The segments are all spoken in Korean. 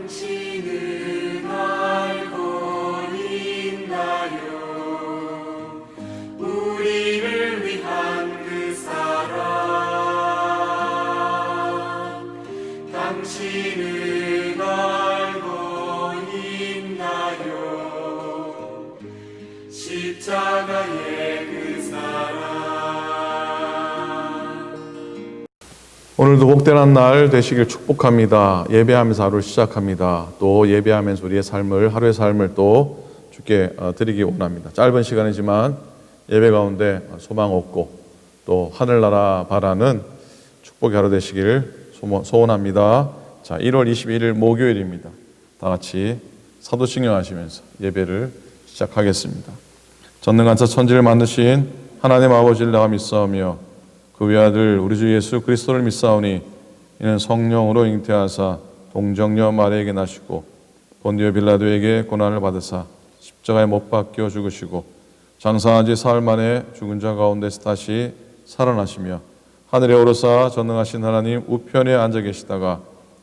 당신은 알고 있나요? 우리를 위한 그 사랑 당신은 알고 있나요? 십자가의 그 사랑. 오늘도 복되는 날 되시길 축복합니다. 예배하면서 하루를 시작합니다. 또 예배하면서 우리의 삶을, 하루의 삶을 또 주께 드리기 원합니다. 짧은 시간이지만 예배 가운데 소망 얻고 또 하늘나라 바라는 축복의 하루 되시길 소원합니다. 자, 1월 21일 목요일입니다. 다 같이 사도신경 하시면서 예배를 시작하겠습니다. 전능한 천지를 만드신 하나님 아버지를 내가 믿사오며 그 외아들 우리 주 예수 그리스도를 믿사오니 이는 성령으로 잉태하사 동정녀 마리아에게 나시고 본디오 빌라도에게 고난을 받으사 십자가에 못 박혀 죽으시고 장사한 지 사흘 만에 죽은 자 가운데서 다시 살아나시며 하늘에 오르사 전능하신 하나님 우편에 앉아 계시다가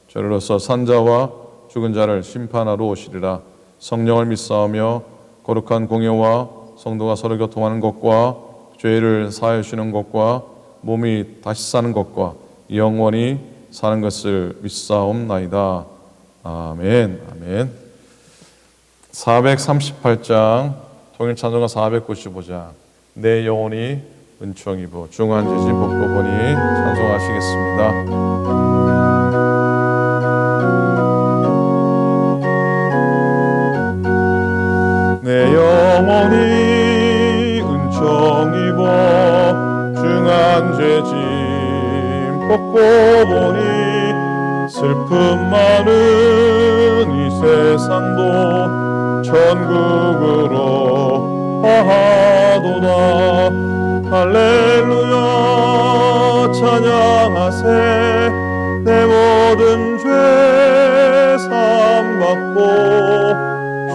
저리로서 산자와 죽은 자를 심판하러 오시리라. 성령을 믿사오며 거룩한 공예와 성도가 서로 교통하는 것과 죄를 사하여 주시는 것과 몸이 다시 사는 것과 영원히 사는 것을 믿사옵나이다. 아멘. 아멘. 438장 통일 찬송가 495장 내 영혼이 은총 입어 중한 재진 복고 보니 찬송하시겠습니다. 내 영혼이 은총 입어 중한 죄짐 벗고 보니 슬픔 많은 이 세상도 천국으로 화하도다. 할렐루야 찬양하세. 내 모든 죄 사함받고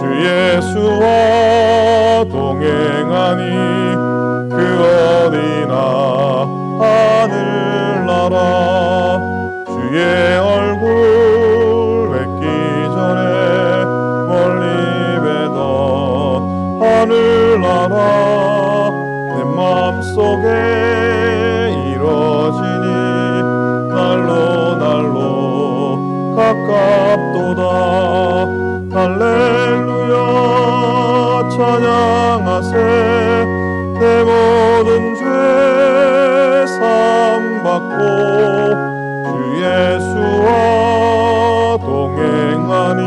주 예수와 동행하니 그 어디나 하늘나라 주의 얼굴 뵙기 전에 멀리 뵈던 하늘나라 내 마음속에 이뤄지니 날로 날로 가깝도다. 할렐루야 찬양하세. 내 모든 죄 사함받고 주 예수와 동행하니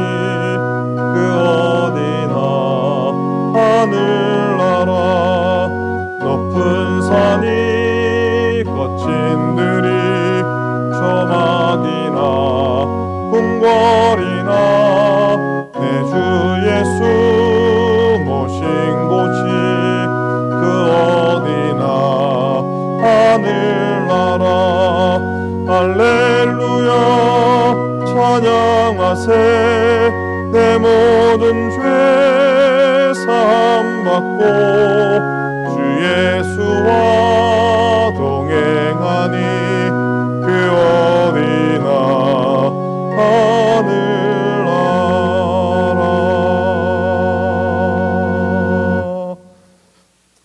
그 어디나 하늘나라 높은 산이 거친 들이 조막이나 궁궐이나 내 주 예수 모신 곳이 하늘나라. 할렐루야 찬양하세. 내 모든 죄 사함받고 주 예수와 동행하니 그 어디나 하늘나라.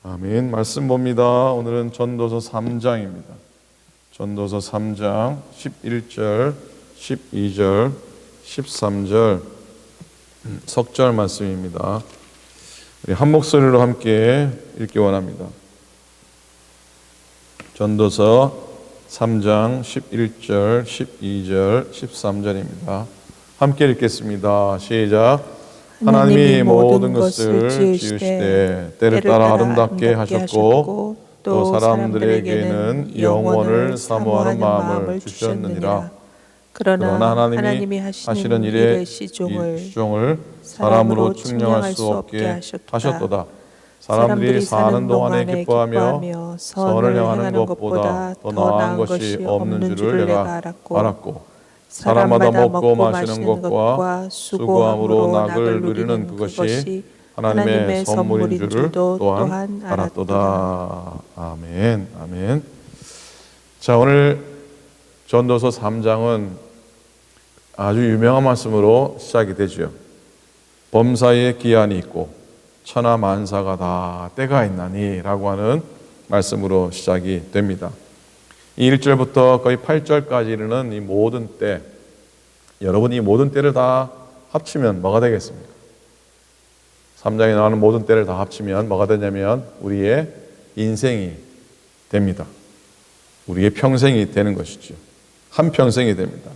아멘. 말씀 봅니다. 오늘은 전도서 3장입니다. 전도서 3장 11절, 12절, 13절 석절 말씀입니다. 우리 한 목소리로 함께 읽기 원합니다. 전도서 3장 11절, 12절, 13절입니다. 함께 읽겠습니다. 시작. 하나님이 모든 것을 지으시되 때를 따라 아름답게 하셨고 또 사람들에게는 영원을 사모하는 마음을 주셨느니라. 그러나 하나님이 하시는 일의 시종을 사람으로 측량할 수 없게 하셨도다. 사람들이 사는 동안에 기뻐하며 선을 향하는 것보다 더 나은 것이 없는 줄을 내가 알았고 사람마다 먹고 마시는 것과 수고함으로 낙을 누리는 그것이 하나님의 선물인 줄을 또한 알았도다. 아멘. 아멘. 자, 오늘 전도서 3장은 아주 유명한 말씀으로 시작이 되죠. 범사에 기한이 있고 천하 만사가 다 때가 있나니 라고 하는 말씀으로 시작이 됩니다. 이 1절부터 거의 8절까지 이르는 이 모든 때, 여러분 이 모든 때를 다 합치면 뭐가 되겠습니까? 3장에 나오는 모든 때를 다 합치면 뭐가 되냐면 우리의 인생이 됩니다. 우리의 평생이 되는 것이죠. 한평생이 됩니다.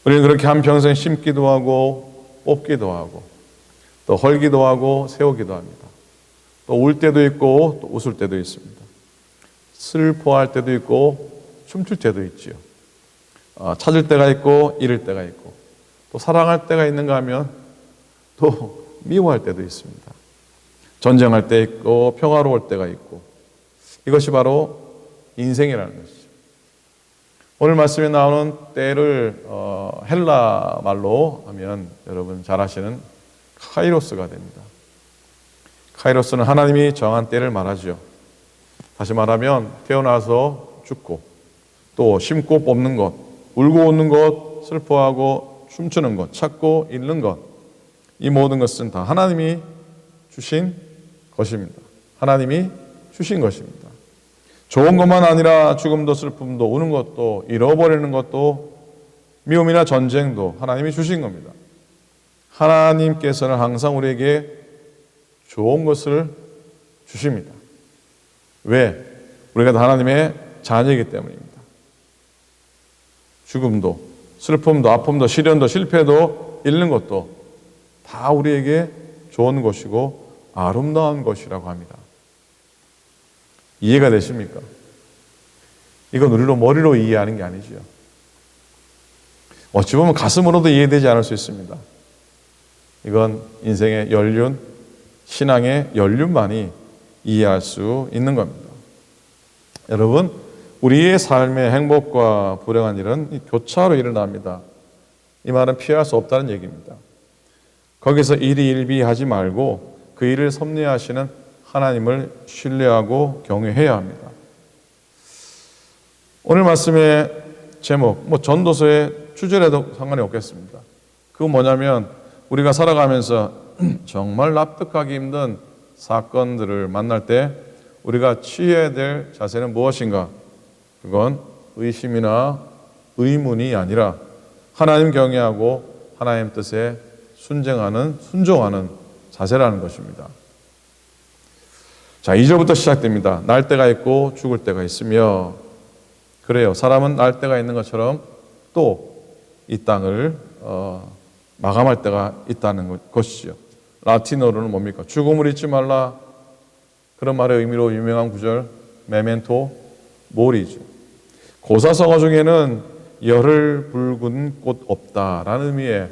우리는 그렇게 한평생 심기도 하고 뽑기도 하고 또 헐기도 하고 세우기도 합니다. 또 울 때도 있고 또 웃을 때도 있습니다. 슬퍼할 때도 있고 춤출 때도 있지요. 찾을 때가 있고 잃을 때가 있고 또 사랑할 때가 있는가 하면 또 미워할 때도 있습니다. 전쟁할 때 있고 평화로울 때가 있고 이것이 바로 인생이라는 것이죠. 오늘 말씀에 나오는 때를 헬라 말로 하면 여러분 잘 아시는 카이로스가 됩니다. 카이로스는 하나님이 정한 때를 말하죠. 다시 말하면 태어나서 죽고 또 심고 뽑는 것, 울고 웃는 것, 슬퍼하고 춤추는 것, 찾고 잃는 것, 이 모든 것은 다 하나님이 주신 것입니다. 하나님이 주신 것입니다. 좋은 것만 아니라 죽음도 슬픔도 우는 것도 잃어버리는 것도 미움이나 전쟁도 하나님이 주신 겁니다. 하나님께서는 항상 우리에게 좋은 것을 주십니다. 왜? 우리가 다 하나님의 자녀이기 때문입니다. 죽음도 슬픔도 아픔도 시련도 실패도 잃는 것도 다 우리에게 좋은 것이고 아름다운 것이라고 합니다. 이해가 되십니까? 이건 우리로 머리로 이해하는 게 아니죠. 어찌 보면 가슴으로도 이해되지 않을 수 있습니다. 이건 인생의 연륜, 신앙의 연륜만이 이해할 수 있는 겁니다. 여러분, 우리의 삶의 행복과 불행한 일은 교차로 일어납니다. 이 말은 피할 수 없다는 얘기입니다. 거기서 일희일비하지 말고 그 일을 섭리하시는 하나님을 신뢰하고 경외해야 합니다. 오늘 말씀의 제목, 전도서의 주제라도 상관이 없겠습니다. 그건 뭐냐면 우리가 살아가면서 정말 납득하기 힘든 사건들을 만날 때 우리가 취해야 될 자세는 무엇인가? 그건 의심이나 의문이 아니라 하나님 경외하고 하나님 뜻에 순종하는 자세라는 것입니다. 자, 2절부터 시작됩니다. 날 때가 있고 죽을 때가 있으며, 그래요. 사람은 날 때가 있는 것처럼 또 이 땅을 마감할 때가 있다는 것이죠. 라틴어로는 뭡니까? 죽음을 잊지 말라. 그런 말의 의미로 유명한 구절 메멘토 모리죠. 고사성어 중에는 열흘 붉은 꽃 없다라는 의미의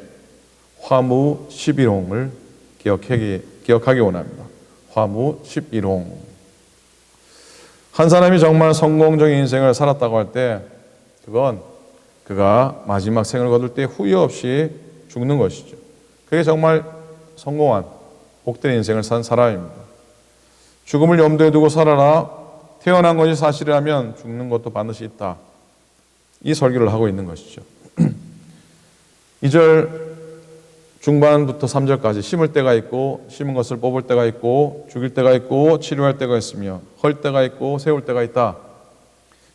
화무 11홍을 기억하기 원합니다. 화무 11홍. 한 사람이 정말 성공적인 인생을 살았다고 할 때 그건 그가 마지막 생을 거둘 때 후회 없이 죽는 것이죠. 그게 정말 성공한 복된 인생을 산 사람입니다. 죽음을 염두에 두고 살아라. 태어난 것이 사실이라면 죽는 것도 반드시 있다. 이 설교를 하고 있는 것이죠. 2절 중반부터 3절까지 심을 때가 있고 심은 것을 뽑을 때가 있고 죽일 때가 있고 치료할 때가 있으며 헐 때가 있고 세울 때가 있다.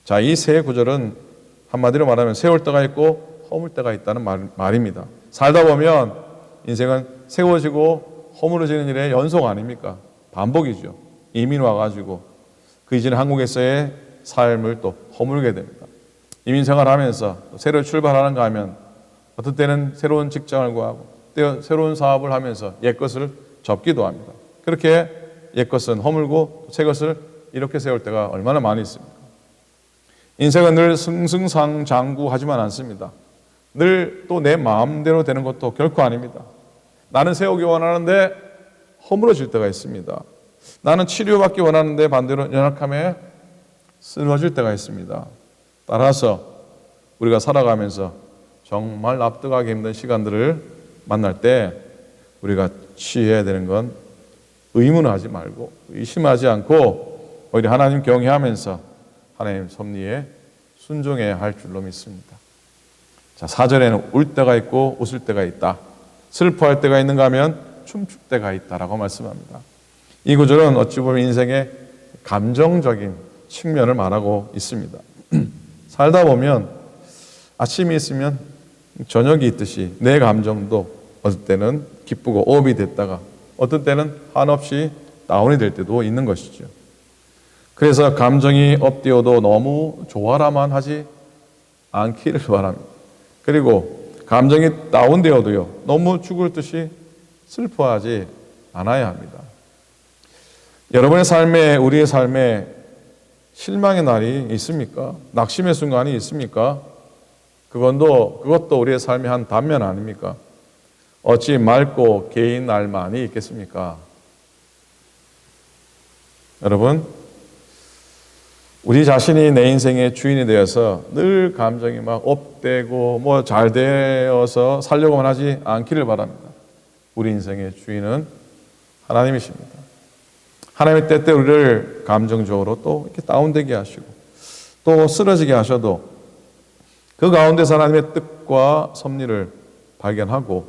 자, 이 세 구절은 한마디로 말하면 세울 때가 있고 허물 때가 있다는 말입니다. 살다 보면 인생은 세워지고 허물어지는 일의 연속 아닙니까? 반복이죠. 이민 와가지고 그 이전에 한국에서의 삶을 또 허물게 됩니다. 이민 생활하면서 새로 출발하는가 하면 어떤 때는 새로운 직장을 구하고 또 새로운 사업을 하면서 옛것을 접기도 합니다. 그렇게 옛것은 허물고 새 것을 이렇게 세울 때가 얼마나 많이 있습니까? 인생은 늘 승승장구하지만 않습니다. 늘 또 내 마음대로 되는 것도 결코 아닙니다. 나는 세우기 원하는데 허물어질 때가 있습니다. 나는 치료받기 원하는데 반대로 연약함에 쓰러질 때가 있습니다. 따라서 우리가 살아가면서 정말 납득하기 힘든 시간들을 만날 때 우리가 취해야 되는 건 의문하지 말고 의심하지 않고 오히려 하나님 경외하면서 하나님 섭리에 순종해야 할 줄로 믿습니다. 자, 4절에는 울 때가 있고 웃을 때가 있다. 슬퍼할 때가 있는가 하면 춤출 때가 있다라고 말씀합니다. 이 구절은 어찌 보면 인생의 감정적인 측면을 말하고 있습니다. 살다 보면 아침이 있으면 저녁이 있듯이 내 감정도 어떤 때는 기쁘고 업이 됐다가 어떤 때는 한없이 다운이 될 때도 있는 것이죠. 그래서 감정이 업되어도 너무 좋아라만 하지 않기를 바랍니다. 그리고 감정이 다운되어도요, 너무 죽을 듯이 슬퍼하지 않아야 합니다. 여러분의 삶에, 우리의 삶에 실망의 날이 있습니까? 낙심의 순간이 있습니까? 그것도 우리의 삶의 한 단면 아닙니까? 어찌 맑고 개인 날만이 있겠습니까? 여러분, 우리 자신이 내 인생의 주인이 되어서 늘 감정이 막 업되고 뭐 잘 되어서 살려고만 하지 않기를 바랍니다. 우리 인생의 주인은 하나님이십니다. 하나님의 때때로 우리를 감정적으로 또 이렇게 다운되게 하시고 또 쓰러지게 하셔도 그 가운데서 하나님의 뜻과 섭리를 발견하고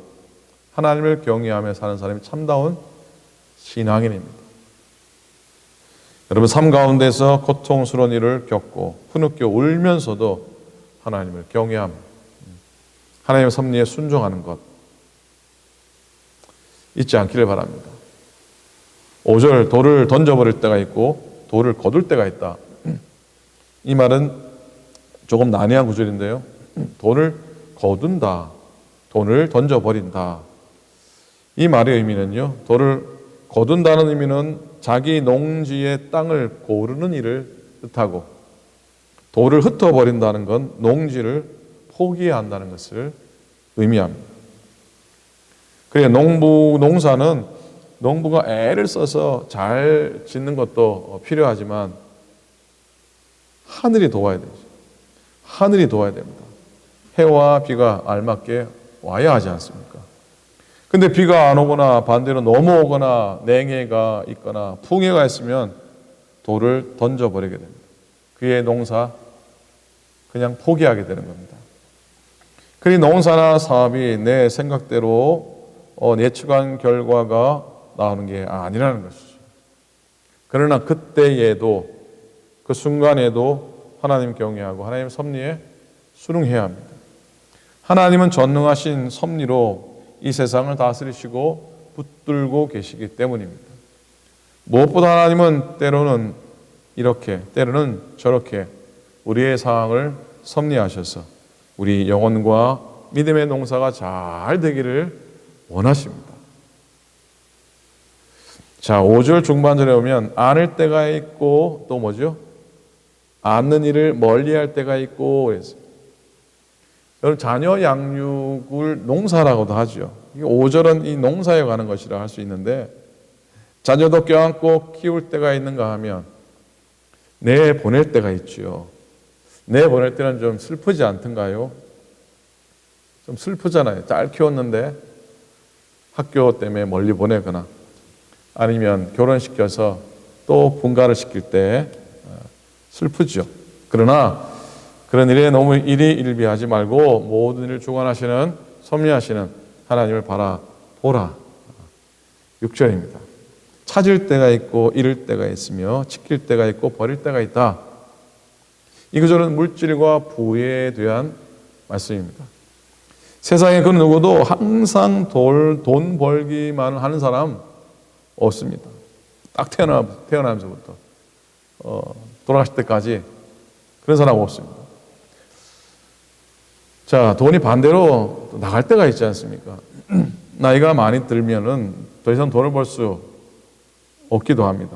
하나님을 경외하며 사는 사람이 참다운 신앙인입니다. 여러분, 삶 가운데서 고통스러운 일을 겪고 흐느껴 울면서도 하나님을 경외함, 하나님의 섭리에 순종하는 것 잊지 않기를 바랍니다. 5절, 돌을 던져버릴 때가 있고 돌을 거둘 때가 있다. 이 말은 조금 난해한 구절인데요. 돌을 거둔다, 돌을 던져버린다. 이 말의 의미는요, 돌을 거둔다는 의미는 자기 농지의 땅을 고르는 일을 뜻하고, 돌을 흩어버린다는 건 농지를 포기해야 한다는 것을 의미합니다. 그래, 농사는 농부가 애를 써서 잘 짓는 것도 필요하지만 하늘이 도와야 되죠. 하늘이 도와야 됩니다. 해와 비가 알맞게 와야 하지 않습니까? 근데 비가 안 오거나 반대로 너무 오거나 냉해가 있거나 풍해가 있으면 돌을 던져버리게 됩니다. 그의 농사 그냥 포기하게 되는 겁니다. 그리 농사나 사업이 내 생각대로 예측한 결과가 나오는 게 아니라는 것이죠. 그러나 그때에도 그 순간에도 하나님 경외하고 하나님 섭리에 순응해야 합니다. 하나님은 전능하신 섭리로 이 세상을 다스리시고 붙들고 계시기 때문입니다. 무엇보다 하나님은 때로는 이렇게, 때로는 저렇게 우리의 상황을 섭리하셔서 우리 영혼과 믿음의 농사가 잘 되기를 원하십니다. 자, 5절 중반절에 오면 안을 때가 있고 또 뭐죠? 않는 일을 멀리할 때가 있고 그래서 여러분, 자녀 양육을 농사라고도 하죠. 5절은 이 농사에 관한 것이라 할 수 있는데 자녀도 껴안고 키울 때가 있는가 하면 내보낼 때가 있죠. 내보낼 때는 좀 슬프지 않던가요? 좀 슬프잖아요. 잘 키웠는데 학교 때문에 멀리 보내거나 아니면 결혼시켜서 또 분가를 시킬 때 슬프죠. 그러나 그런 일에 너무 일희일비하지 말고 모든 일을 주관하시는 섭리하시는 하나님을 바라보라. 6절입니다. 찾을 때가 있고 잃을 때가 있으며 지킬 때가 있고 버릴 때가 있다. 이 구절은 물질과 부에 대한 말씀입니다. 세상에 그 누구도 항상 돈 벌기만 하는 사람 없습니다. 딱 태어나면서부터 돌아가실 때까지 그런 사람 없습니다. 자, 돈이 반대로 나갈 때가 있지 않습니까? 나이가 많이 들면은 더 이상 돈을 벌 수 없기도 합니다.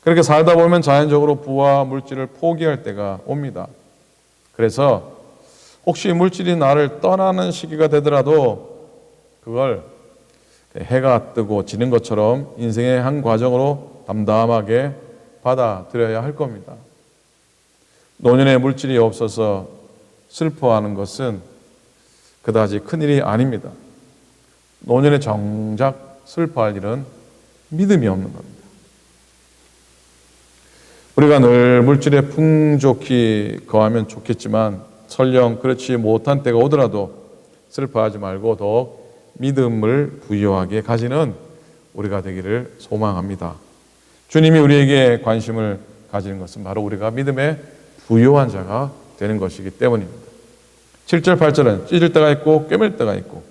그렇게 살다 보면 자연적으로 부와 물질을 포기할 때가 옵니다. 그래서 혹시 물질이 나를 떠나는 시기가 되더라도 그걸 해가 뜨고 지는 것처럼 인생의 한 과정으로 담담하게 받아들여야 할 겁니다. 노년에 물질이 없어서 슬퍼하는 것은 그다지 큰일이 아닙니다. 노년에 정작 슬퍼할 일은 믿음이 없는 겁니다. 우리가 늘 물질에 풍족히 거하면 좋겠지만 설령 그렇지 못한 때가 오더라도 슬퍼하지 말고 더욱 믿음을 부여하게 가지는 우리가 되기를 소망합니다. 주님이 우리에게 관심을 가지는 것은 바로 우리가 믿음의 부요한 자가 되는 것이기 때문입니다. 7절 8절은 찢을 때가 있고 꿰맬 때가 있고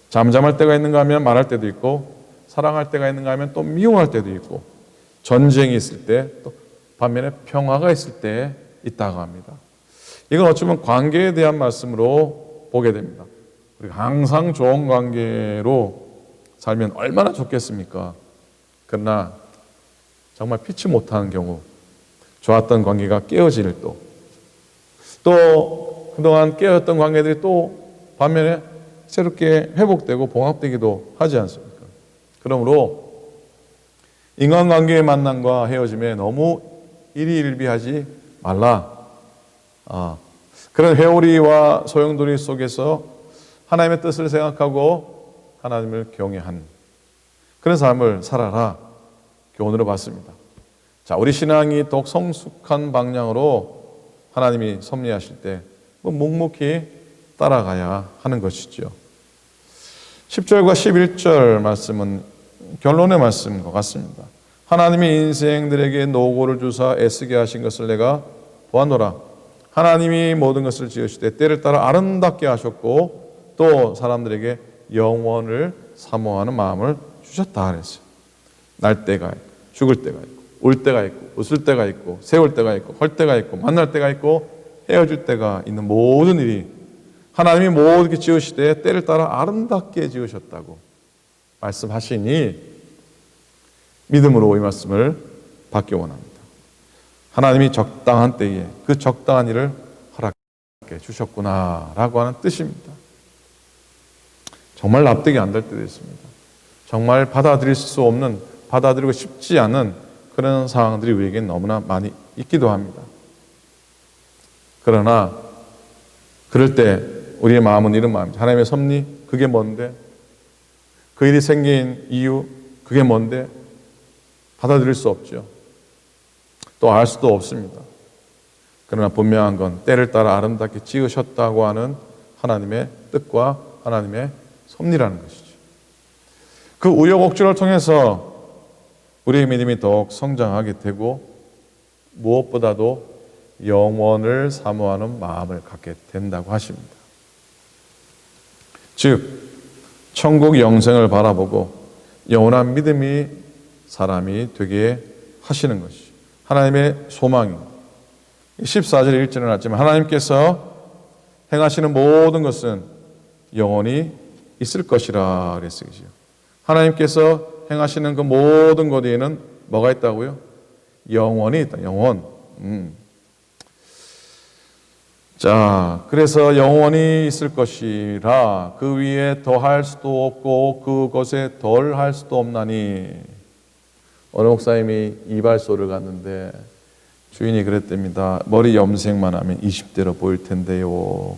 잠잠할 때가 있는가 하면 말할 때도 있고 사랑할 때가 있는가 하면 또 미워할 때도 있고 전쟁이 있을 때 또 반면에 평화가 있을 때 있다고 합니다. 이건 어쩌면 관계에 대한 말씀으로 보게 됩니다. 우리가 항상 좋은 관계로 살면 얼마나 좋겠습니까? 그러나 정말 피치 못하는 경우 좋았던 관계가 깨어질 또 그동안 깨었던 관계들이 또 반면에 새롭게 회복되고 봉합되기도 하지 않습니까? 그러므로 인간관계의 만남과 헤어짐에 너무 일희일비하지 말라. 그런 회오리와 소용돌이 속에서 하나님의 뜻을 생각하고 하나님을 경외한 그런 삶을 살아라. 교훈으로 봤습니다. 자, 우리 신앙이 더욱 성숙한 방향으로 하나님이 섭리하실 때 묵묵히 따라가야 하는 것이죠. 10절과 11절 말씀은 결론의 말씀과 같습니다. 하나님이 인생들에게 노고를 주사 애쓰게 하신 것을 내가 보았노라. 하나님이 모든 것을 지으시되 때를 따라 아름답게 하셨고 또 사람들에게 영원을 사모하는 마음을 주셨다 그랬어요. 날 때가 있고 죽을 때가 있고 울 때가 있고 웃을 때가 있고 세울 때가 있고 헐 때가 있고 만날 때가 있고 헤어질 때가 있는 모든 일이 하나님이 모든 게 지으시되 때를 따라 아름답게 지으셨다고 말씀하시니 믿음으로 이 말씀을 받기 원합니다. 하나님이 적당한 때에 그 적당한 일을 허락해 주셨구나라고 하는 뜻입니다. 정말 납득이 안 될 때도 있습니다. 정말 받아들일 수 없는, 받아들이고 싶지 않은 그런 상황들이 우리에겐 너무나 많이 있기도 합니다. 그러나 그럴 때 우리의 마음은 이런 마음입니다. 하나님의 섭리, 그게 뭔데? 그 일이 생긴 이유, 그게 뭔데? 받아들일 수 없죠. 또 알 수도 없습니다. 그러나 분명한 건 때를 따라 아름답게 지으셨다고 하는 하나님의 뜻과 하나님의 섭리라는 것이죠. 그 우여곡절을 통해서 우리의 믿음이 더욱 성장하게 되고 무엇보다도 영원을 사모하는 마음을 갖게 된다고 하십니다. 즉 천국 영생을 바라보고 영원한 믿음이 사람이 되게 하시는 것이죠. 하나님의 소망입니다. 14절 1절은 났지만 하나님께서 행하시는 모든 것은 영원히 있을 것이라 그랬어요. 하나님께서 행하시는 그 모든 것 뒤에는 뭐가 있다고요? 영원이 있다. 영원. 자, 그래서 영원히 있을 것이라 그 위에 더할 수도 없고 그것에 덜 할 수도 없나니. 어느 목사님이 이발소를 갔는데 주인이 그랬답니다. 머리 염색만 하면 20대로 보일 텐데요.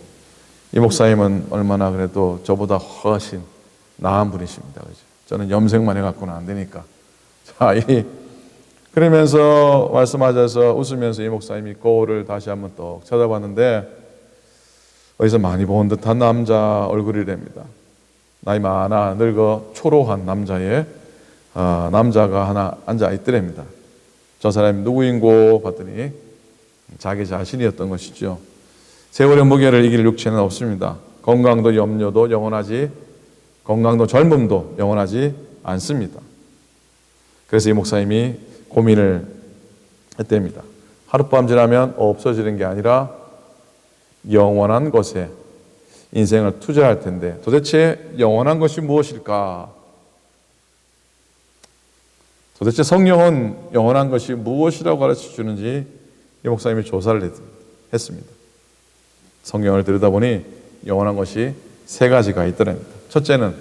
이 목사님은 얼마나 그래도 저보다 훨씬 나은 분이십니다. 그죠? 저는 염색만 해갖고는 안 되니까. 자, 그러면서 말씀하셔서 웃으면서 이 목사님이 거울을 다시 한번 또 쳐다봤는데 어디서 많이 본 듯한 남자 얼굴이랍니다. 나이 많아 늙어 초로한 남자가 하나 앉아 있더랍니다. 저 사람이 누구인고 봤더니 자기 자신이었던 것이죠. 세월의 무게를 이길 육체는 없습니다. 건강도 염려도 영원하지, 건강도 젊음도 영원하지 않습니다. 그래서 이 목사님이 고민을 했답니다. 하룻밤 지나면 없어지는 게 아니라 영원한 것에 인생을 투자할 텐데 도대체 영원한 것이 무엇일까? 도대체 성령은 영원한 것이 무엇이라고 가르쳐 주는지 이 목사님이 조사를 했습니다. 성경을 들여다보니 영원한 것이 세 가지가 있더랍니다. 첫째는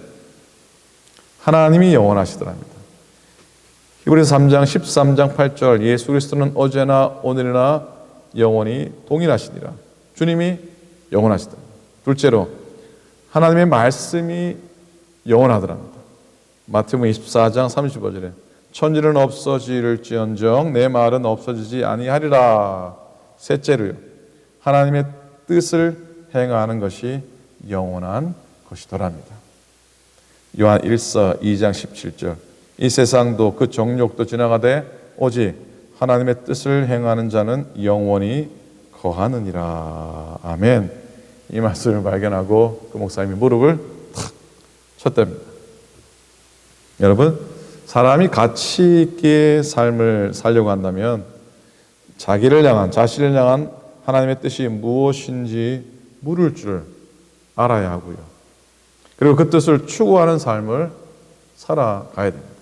하나님이 영원하시더랍니다. 히브리서 3장 13장 8절 예수 그리스도는 어제나 오늘이나 영원히 동일하시니라. 주님이 영원하시더랍니다. 둘째로 하나님의 말씀이 영원하더랍니다. 마태복음 24장 35절에 천지는 없어질지언정 내 말은 없어지지 아니하리라. 셋째로요, 하나님의 뜻을 행하는 것이 영원한 것이더랍니다. 요한 1서 2장 17절 이 세상도 그 정욕도 지나가되 오직 하나님의 뜻을 행하는 자는 영원히 거하느니라. 아멘. 이 말씀을 발견하고 그 목사님이 무릎을 탁 쳤답니다. 여러분, 사람이 가치 있게 삶을 살려고 한다면 자기를 향한, 자신을 향한 하나님의 뜻이 무엇인지 물을 줄 알아야 하고요. 그리고 그 뜻을 추구하는 삶을 살아가야 됩니다.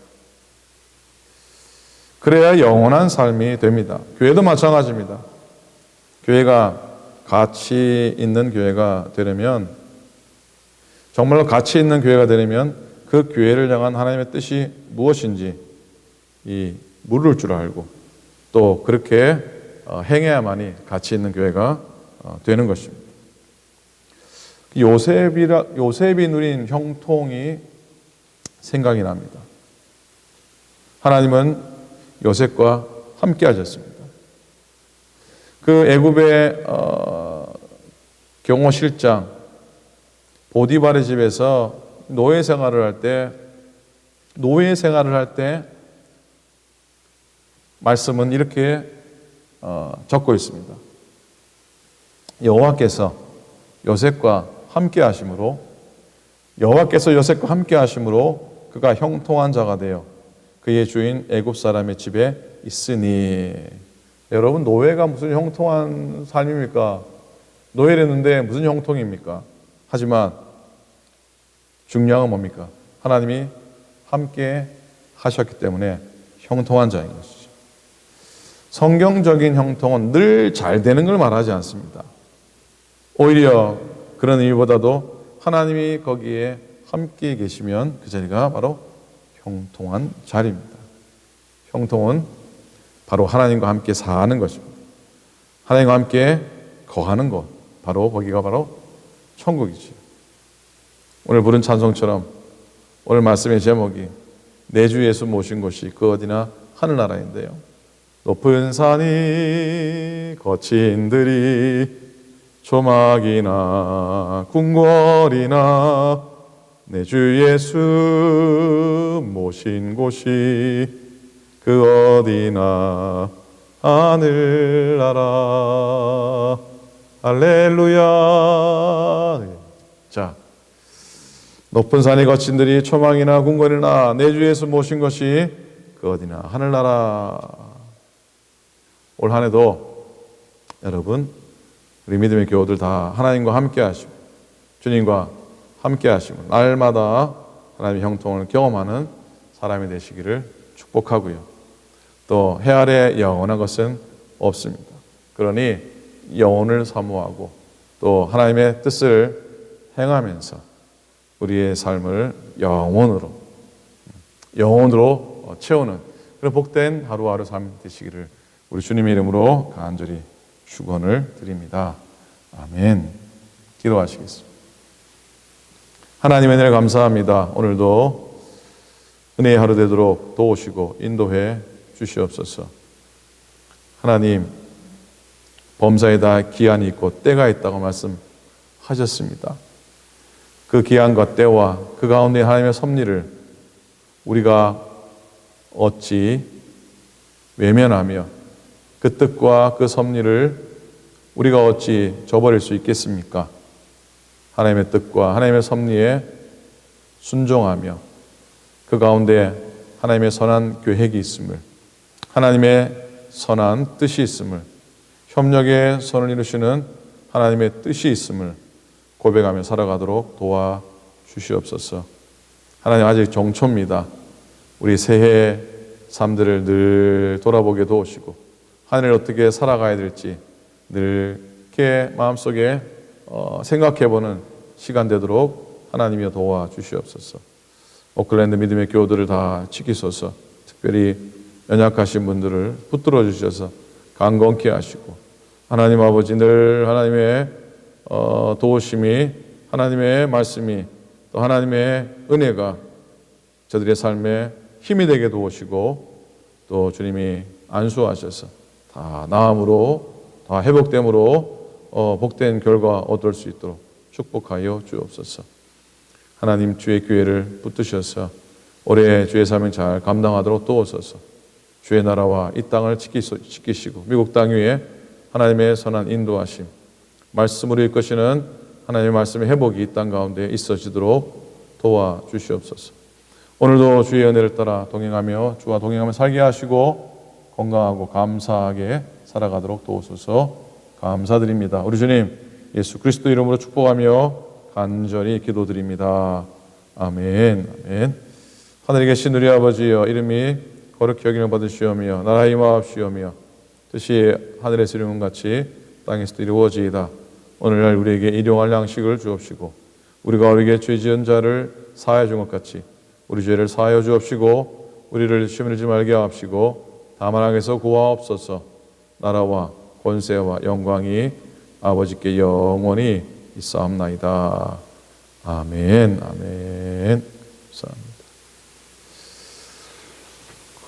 그래야 영원한 삶이 됩니다. 교회도 마찬가지입니다. 교회가 가치 있는 교회가 되려면, 정말로 가치 있는 교회가 되려면 그 교회를 향한 하나님의 뜻이 무엇인지 물을 줄 알고 또 그렇게 행해야만이 가치 있는 교회가 되는 것입니다. 요셉이 누린 형통이 생각이 납니다. 하나님은 요셉과 함께 하셨습니다. 그 애굽의 경호실장 보디발의 집에서 노예 생활을 할 때 말씀은 이렇게 적고 있습니다. 여호와께서 요셉과 함께 하심으로 그가 형통한 자가 되어 그의 주인 애굽 사람의 집에 있으니. 여러분, 노예가 무슨 형통한 삶입니까? 노예랬는데 무슨 형통입니까? 하지만 중요한 건 뭡니까? 하나님이 함께 하셨기 때문에 형통한 자인 것이죠. 성경적인 형통은 늘 잘 되는 걸 말하지 않습니다. 오히려 그런 의미보다도 하나님이 거기에 함께 계시면 그 자리가 바로 형통한 자리입니다. 형통은 바로 하나님과 함께 사는 것입니다. 하나님과 함께 거하는 것, 바로 거기가 바로 천국이지요. 오늘 부른 찬송처럼 오늘 말씀의 제목이 내 주 예수 모신 곳이 그 어디나 하늘나라인데요. 높은 산이 거친 들이 조막이나 궁궐이나 내 주 예수 모신 곳이 그 어디나 하늘나라. 할렐루야. 자, 높은 산이 거친 들이 초막이나 궁궐이나 내 주 예수 모신 것이 그 어디나 하늘나라. 올 한 해도 여러분, 우리 믿음의 교우들 다 하나님과 함께 하시고 주님과 함께 하시고 날마다 하나님의 형통을 경험하는 사람이 되시기를 축복하고요. 또 해 아래 영원한 것은 없습니다. 그러니 영혼을 사모하고 또 하나님의 뜻을 행하면서 우리의 삶을 영혼으로 채우는 그런 복된 하루하루 삶 되시기를 우리 주님의 이름으로 간절히 축원을 드립니다. 아멘. 기도하시겠습니다. 하나님의 은혜를 감사합니다. 오늘도 은혜의 하루 되도록 도우시고 인도해 주시옵소서. 하나님, 범사에 다 기한이 있고 때가 있다고 말씀하셨습니다. 그 기한과 때와 그 가운데 하나님의 섭리를 우리가 어찌 외면하며 그 뜻과 그 섭리를 우리가 어찌 저버릴 수 있겠습니까? 하나님의 뜻과 하나님의 섭리에 순종하며 그 가운데 하나님의 선한 계획이 있음을, 하나님의 선한 뜻이 있음을, 협력의 선을 이루시는 하나님의 뜻이 있음을 고백하며 살아가도록 도와주시옵소서. 하나님, 아직 정초입니다. 우리 새해 삶들을 늘 돌아보게 도우시고 하늘을 어떻게 살아가야 될지 늘 이렇게 마음속에 생각해보는 시간 되도록 하나님이 도와주시옵소서. 오클랜드 믿음의 교우들을 다 지키소서. 특별히 연약하신 분들을 붙들어 주셔서 강건케 하시고 하나님 아버지 늘 하나님의 도우심이, 하나님의 말씀이, 또 하나님의 은혜가 저들의 삶에 힘이 되게 도우시고 또 주님이 안수하셔서 다 나음으로 다 회복됨으로 복된 결과 얻을 수 있도록 축복하여 주옵소서. 하나님, 주의 교회를 붙드셔서 올해 주의 사명 잘 감당하도록 도우소서. 주의 나라와 이 땅을 지키시고 미국 땅 위에 하나님의 선한 인도하심, 말씀으로 이끄시는 하나님의 말씀의 회복이 이 땅 가운데 있어지도록 도와주시옵소서. 오늘도 주의 은혜를 따라 동행하며 주와 동행하며 살게 하시고 건강하고 감사하게 살아가도록 도우소서. 감사드립니다. 우리 주님 예수 그리스도 이름으로 축복하며 간절히 기도드립니다. 아멘. 아멘. 하늘에 계신 우리 아버지여, 이름이 거룩히 여김을 받으시오며 나라의 임하옵시오며 뜻이 하늘에서 이루는 같이 땅에서도 이루어지이다. 오늘날 우리에게 일용할 양식을 주옵시고 우리가 우리에게 죄 지은 자를 사하여 준 것 같이 우리 죄를 사하여 주옵시고 우리를 시험에 들지 말게 하옵시고 다만 악에서 구하옵소서. 나라와 권세와 영광이 아버지께 영원히 있사옵나이다. 아멘. 아멘. 감사합니다.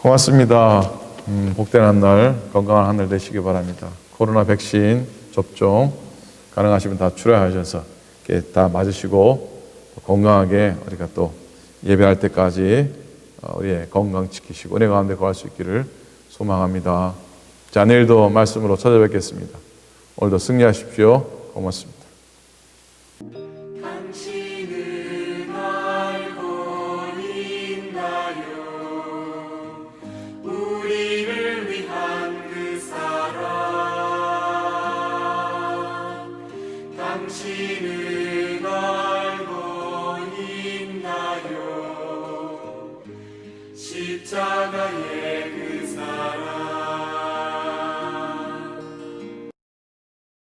고맙습니다. 복된 한 날, 건강한 한 날 되시기 바랍니다. 코로나 백신 접종 가능하시면 다 출하하셔서 이렇게 다 맞으시고 건강하게 우리가 또 예배할 때까지 우리의 건강 지키시고 은혜 가운데 거할 수 있기를 소망합니다. 자, 내일도 말씀으로 찾아뵙겠습니다. 오늘도 승리하십시오. 고맙습니다. 당신은 알고 있나요? 우리를 위한 그 사랑. 당신은 알고 있나요? 십자가의 그